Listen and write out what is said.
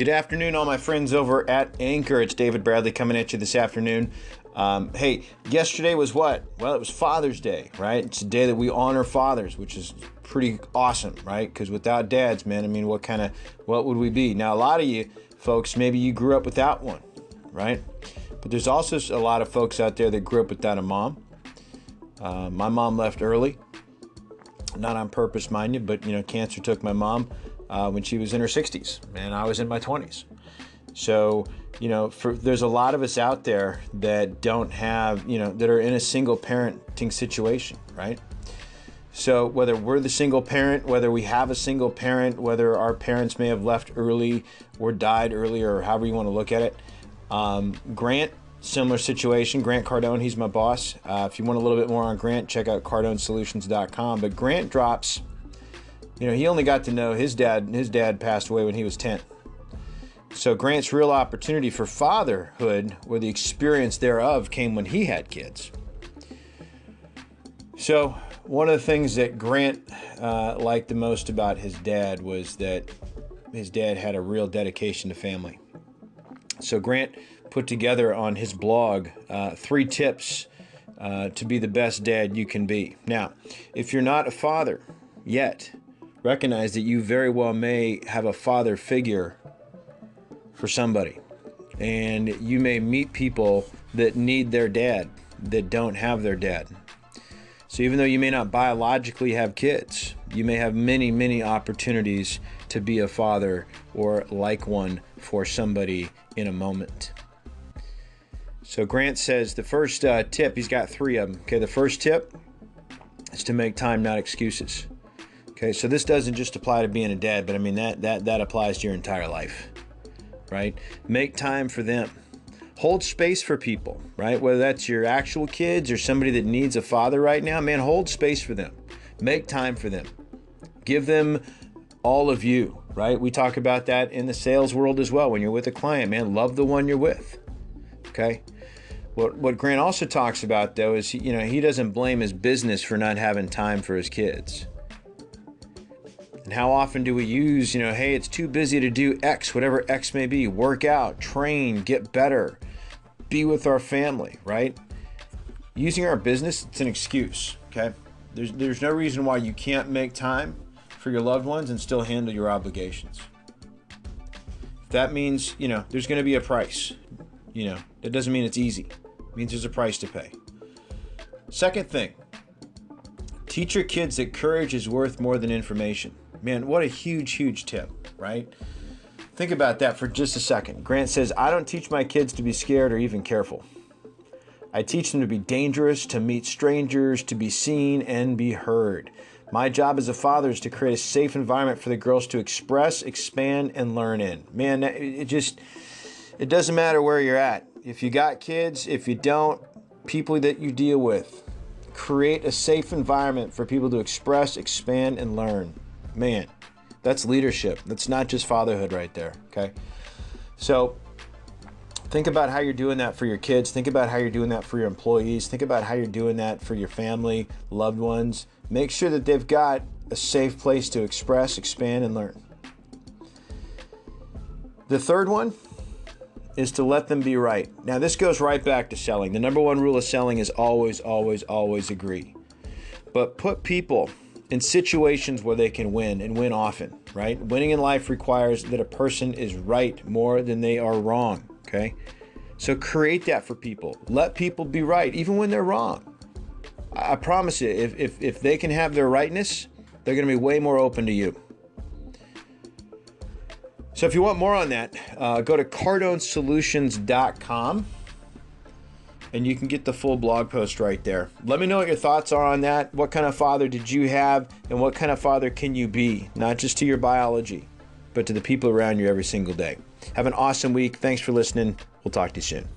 Good afternoon, all my friends over at Anchor. It's David Bradley coming at you this afternoon. Hey, yesterday was what? Well, it was Father's Day, right? It's a day that we honor fathers, which is pretty awesome, right? Because without dads, man, I mean, what would we be? Now, a lot of you folks, maybe you grew up without one, right? But there's also a lot of folks out there that grew up without a mom. My mom left early, not on purpose, mind you, but, cancer took my mom when she was in her 60s, and I was in my 20s. So, there's a lot of us out there that don't have, that are in a single parenting situation, right? So whether we're the single parent, whether we have a single parent, whether our parents may have left early or died earlier, or however you want to look at it. Grant, similar situation. Grant Cardone, he's my boss. If you want a little bit more on Grant, check out cardonesolutions.com. But Grant drops, he only got to know his dad. His dad passed away when he was 10. So Grant's real opportunity for fatherhood, or the experience thereof, came when he had kids. So one of the things that Grant liked the most about his dad was that his dad had a real dedication to family. So Grant put together on his blog 3 tips to be the best dad you can be. Now, if you're not a father yet, recognize that you very well may have a father figure for somebody. And you may meet people that need their dad, that don't have their dad. So even though you may not biologically have kids, you may have many, many opportunities to be a father or like one for somebody in a moment. So Grant says the first tip, he's got 3 of them. Okay, the first tip is to make time, not excuses. Okay, so this doesn't just apply to being a dad, but I mean that applies to your entire life, right? Make time for them. Hold space for people, right? Whether that's your actual kids or somebody that needs a father right now, man, hold space for them. Make time for them. Give them all of you, right? We talk about that in the sales world as well. When you're with a client, man, love the one you're with, okay? What Grant also talks about, though, is he doesn't blame his business for not having time for his kids. And how often do we use, hey, it's too busy to do X, whatever X may be, work out, train, get better, be with our family, right? Using our business, it's an excuse, okay? There's no reason why you can't make time for your loved ones and still handle your obligations. If that means, there's going to be a price, that doesn't mean it's easy. It means there's a price to pay. Second thing, teach your kids that courage is worth more than information. Man, what a huge, huge tip, right? Think about that for just a second. Grant says, I don't teach my kids to be scared or even careful. I teach them to be dangerous, to meet strangers, to be seen and be heard. My job as a father is to create a safe environment for the girls to express, expand, and learn in. Man, it doesn't matter where you're at. If you got kids, if you don't, people that you deal with, create a safe environment for people to express, expand, and learn. Man, that's leadership. That's not just fatherhood right there, okay? So think about how you're doing that for your kids. Think about how you're doing that for your employees. Think about how you're doing that for your family, loved ones. Make sure that they've got a safe place to express, expand, and learn. The third one is to let them be right. Now, this goes right back to selling. The number 1 rule of selling is always, always, always agree. But put people in situations where they can win, and win often, right? Winning in life requires that a person is right more than they are wrong, okay? So create that for people. Let people be right, even when they're wrong. I promise you, if they can have their rightness, they're going to be way more open to you. So if you want more on that, go to cardonesolutions.com. and you can get the full blog post right there. Let me know what your thoughts are on that. What kind of father did you have, and what kind of father can you be? Not just to your biology, but to the people around you every single day. Have an awesome week. Thanks for listening. We'll talk to you soon.